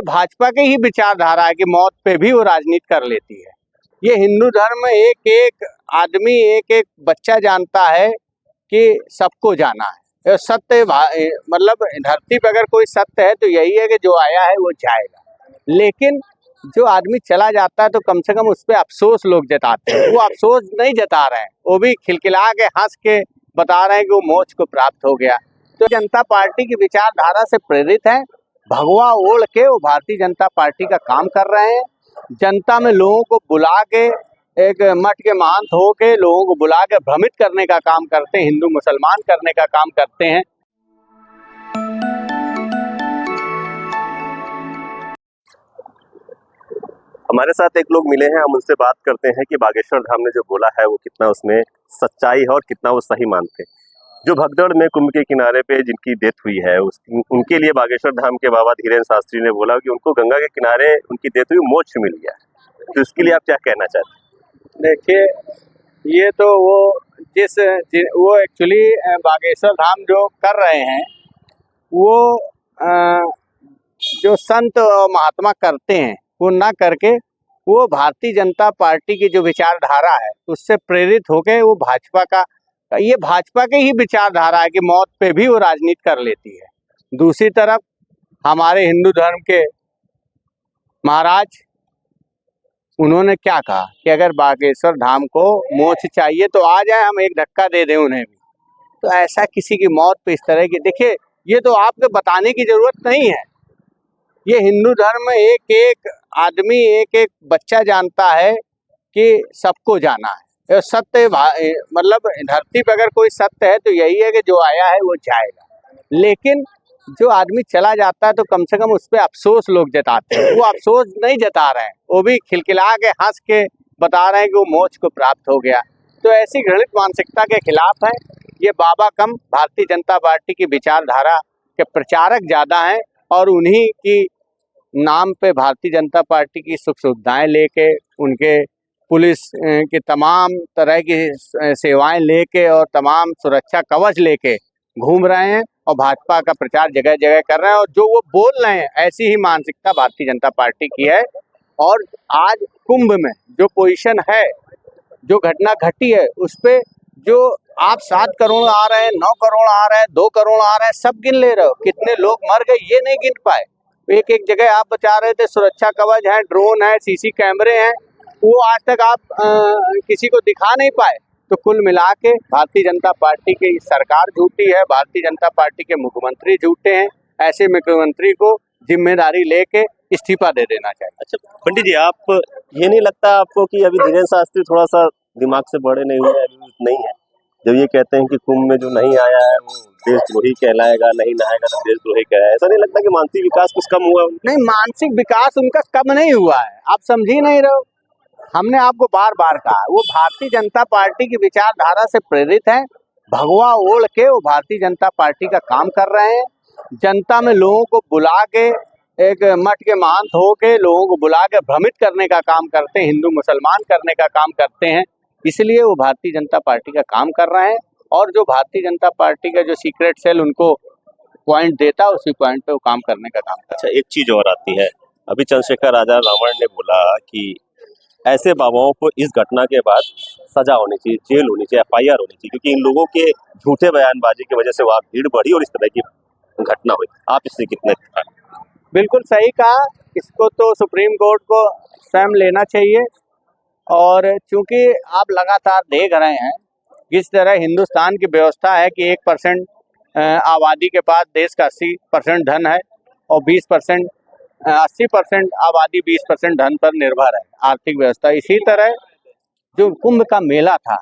भाजपा की ही विचारधारा है कि मौत पे भी वो राजनीति कर लेती है। ये हिंदू धर्म एक एक आदमी एक एक बच्चा जानता है कि सबको जाना है। सत्य मतलब धरती पर अगर कोई सत्य है तो यही है कि जो आया है वो जाएगा, लेकिन जो आदमी चला जाता है तो कम से कम उस पर अफसोस लोग जताते हैं। वो अफसोस नहीं जता रहे हैं, वो भी खिलखिला के हंस के बता रहे हैं कि वो मोक्ष को प्राप्त हो गया। तो जनता पार्टी की विचारधारा से प्रेरित है, भगवा ओढ़ के वो भारतीय जनता पार्टी का काम कर रहे हैं। जनता में लोगों को बुला के एक मठ के महंत हो के लोगों को बुला के भ्रमित करने का काम करते हैं, हिंदू मुसलमान करने का काम करते हैं। हमारे साथ एक लोग मिले हैं, हम उनसे बात करते हैं कि बागेश्वर धाम ने जो बोला है वो कितना उसमें सच्चाई है और कितना वो सही मानते हैं। जो भगदड़ में कुंभ के किनारे पे जिनकी डेथ हुई है उनके लिए बागेश्वर धाम के बाबा धीरेन्द्र शास्त्री ने बोला कि उनको गंगा के किनारे उनकी डेथ हुई, मोक्ष मिल गया। तो इसके लिए आप क्या कहना चाहते हैं? देखिए, ये तो वो एक्चुअली बागेश्वर धाम जो कर रहे हैं वो जो संत महात्मा करते हैं वो ना करके वो भारतीय जनता पार्टी की जो विचारधारा है उससे प्रेरित होकर वो ये भाजपा की ही विचारधारा है कि मौत पे भी वो राजनीति कर लेती है। दूसरी तरफ हमारे हिंदू धर्म के महाराज उन्होंने क्या कहा कि अगर बागेश्वर धाम को मोक्ष चाहिए तो आ जाए, हम एक धक्का दे दें उन्हें भी। तो ऐसा किसी की मौत पे इस तरह की, देखिए ये तो आपको बताने की जरूरत नहीं है। ये हिंदू धर्म एक एक आदमी एक एक बच्चा जानता है कि सबको जाना है। सत्य मतलब धरती पर अगर कोई सत्य है तो यही है कि जो आया है वो जाएगा, लेकिन जो आदमी चला जाता है तो कम से कम उस पर अफसोस लोग जताते हैं। वो अफसोस नहीं जता रहे हैं, वो भी खिलखिला के हंस के बता रहे हैं कि वो मोक्ष को प्राप्त हो गया। तो ऐसी घृणित मानसिकता के खिलाफ है। ये बाबा कम भारतीय जनता पार्टी की विचारधारा के प्रचारक ज़्यादा हैं और उन्हीं की नाम पे भारतीय जनता पार्टी की सुख सुविधाएं लेके, उनके पुलिस की तमाम तरह की सेवाएं लेके और तमाम सुरक्षा कवच लेके घूम रहे हैं और भाजपा का प्रचार जगह जगह कर रहे हैं। और जो वो बोल रहे हैं ऐसी ही मानसिकता भारतीय जनता पार्टी की है। और आज कुंभ में जो पोजीशन है, जो घटना घटी है, उस पे जो आप 7 करोड़ आ रहे हैं, 9 करोड़ आ रहे हैं, 2 करोड़ आ रहे हैं, सब गिन ले रहे हो। कितने लोग मर गए ये नहीं गिन पाए। एक एक जगह आप बचा रहे थे, सुरक्षा कवच है, ड्रोन है, सीसी कैमरे हैं, वो आज तक आप किसी को दिखा नहीं पाए। तो कुल मिला के भारतीय जनता पार्टी की सरकार झूठी है, भारतीय जनता पार्टी के मुख्यमंत्री झूठे हैं। ऐसे मुख्यमंत्री को जिम्मेदारी लेके इस्तीफा दे देना चाहिए। अच्छा पंडित जी, आप ये नहीं लगता आपको कि अभी धीरेन्द्र शास्त्री थोड़ा सा दिमाग से बड़े नहीं हुए, अभी नहीं है, जब ये कहते हैं कि कुंभ में जो नहीं आया है वो देशद्रोही कहलाएगा, नहीं नहाएगा तो देशद्रोही कहलाएगा? ऐसा नहीं लगता कि मानसिक विकास कुछ कम हुआ? नहीं, मानसिक विकास उनका कम नहीं हुआ है, आप समझ ही नहीं रहे हो। हमने आपको बार बार कहा, वो भारतीय जनता पार्टी की विचारधारा से प्रेरित है, भगवा ओढ़ के वो भारतीय जनता पार्टी का काम कर रहे हैं। जनता में लोगों को बुला के एक मठ के महंत हो के लोगों को बुला के भ्रमित करने का काम करते हैं, हिंदू मुसलमान करने का काम करते हैं। इसलिए वो भारतीय जनता पार्टी का काम कर रहे हैं और जो भारतीय जनता पार्टी का जो सीक्रेट सेल उनको पॉइंट देता है उसी पॉइंट पे वो काम करने का काम करता है। अच्छा, एक चीज और आती है, अभी चंद्रशेखर आजाद रावण ने बोला कि ऐसे बाबाओं को इस घटना के बाद सजा होनी चाहिए, जेल होनी चाहिए, FIR होनी चाहिए, क्योंकि इन लोगों के झूठे बयानबाजी की वजह से वहाँ भीड़ बढ़ी और इस तरह की घटना हुई। आप इससे कितने? बिल्कुल सही कहा, इसको तो सुप्रीम कोर्ट को स्वयं लेना चाहिए। और चूंकि आप लगातार देख रहे हैं किस तरह हिंदुस्तान की व्यवस्था है कि 1% आबादी के पास देश का 80% धन है और 20% 80% आबादी 20% धन पर निर्भर है आर्थिक व्यवस्था। इसी तरह जो कुंभ का मेला था,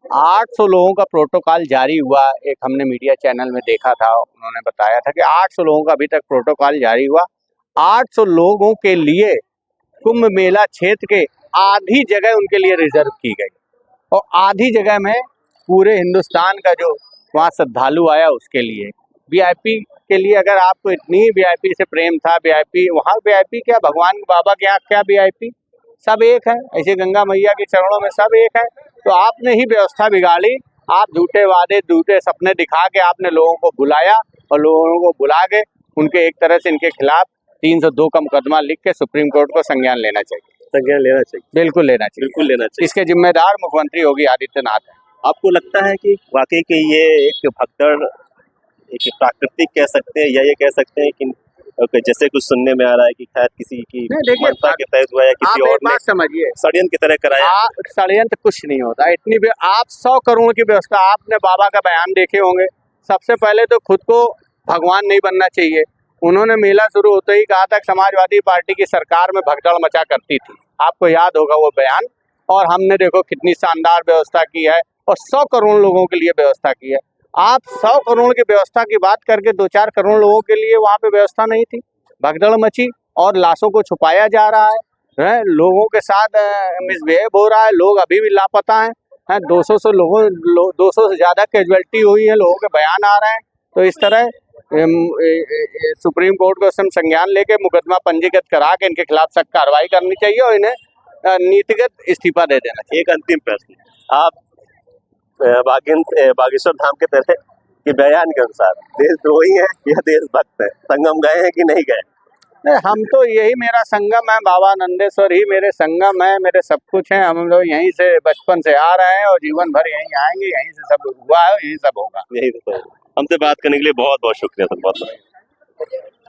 800 लोगों का प्रोटोकॉल जारी हुआ। एक हमने मीडिया चैनल में देखा था, उन्होंने बताया था कि 800 लोगों का अभी तक प्रोटोकॉल जारी हुआ। 800 लोगों के लिए कुंभ मेला क्षेत्र के आधी जगह उनके लिए रिजर्व की गई और आधी जगह में पूरे हिंदुस्तान का जो वहाँ श्रद्धालु आया उसके लिए VIP के लिए। अगर आपको इतनी VIP से प्रेम था, VIP वहाँ VIP क्या, भगवान बाबा के यहाँ क्या VIP, सब एक है। ऐसे गंगा मैया के चरणों में सब एक है। तो आपने ही व्यवस्था बिगाड़ी, आप झूठे वादे झूठे सपने दिखा के आपने लोगों को बुलाया और लोगों को बुला के उनके एक तरह से इनके खिलाफ 302 का मुकदमा लिख के सुप्रीम कोर्ट को संज्ञान लेना चाहिए, संज्ञान लेना चाहिए, बिल्कुल लेना चाहिए, बिल्कुल लेना चाहिए। इसके जिम्मेदार मुख्यमंत्री योगी आदित्यनाथ है। आपको लगता है कि वाकई के ये एक भगदड़ एक प्राकृतिक कह सकते हैं या ये कह सकते हैं कि जैसे कुछ सुनने में आ रहा है कि शायद किसी की नहीं, देखिए, मनसा के तहत हुआ या किसी आप और एक ने बात समझिए, षड्यंत्र की तरह कराया? षड्यंत्र कुछ नहीं होता। आप 100 करोड़ की व्यवस्था, आपने बाबा का बयान देखे होंगे। सबसे पहले तो खुद को भगवान नहीं बनना चाहिए। उन्होंने मेला शुरू होते ही कहा था कि समाजवादी पार्टी की सरकार में भगदड़ मचा करती थी, आपको याद होगा वो बयान। और हमने देखो कितनी शानदार व्यवस्था की है और 100 करोड़ लोगों के लिए व्यवस्था की है। आप 100 करोड़ की व्यवस्था की बात करके 2-4 करोड़ लोगों के लिए वहाँ पे व्यवस्था नहीं थी, भगदड़ मची और लाशों को छुपाया जा रहा है, लोगों के साथ मिसबिहेव हो रहा है, लोग अभी भी लापता हैं, 200 से ज़्यादा कैजुअलिटी हुई है, लोगों के बयान आ रहे हैं। तो इस तरह सुप्रीम कोर्ट को संज्ञान लेके मुकदमा पंजीकृत करा के इनके खिलाफ सख्त कार्रवाई करनी चाहिए और इन्हें नीतिगत इस्तीफा दे देना चाहिए। एक अंतिम प्रश्न, आप बागेश्वर धाम के तरह के बयान के अनुसार देशद्रोही हैं या देशभक्त हैं? संगम गए हैं कि नहीं गए? नहीं, हम तो यही मेरा संगम है, बाबा नंदेश्वर ही मेरे संगम है, मेरे सब कुछ है। हम लोग यहीं से बचपन से आ रहे हैं और जीवन भर यहीं आएंगे, यहीं से सब हुआ है, यहीं सब होगा। यही तो हमसे बात करने के लिए बहुत बहुत शुक्रिया सर, बहुत बहुत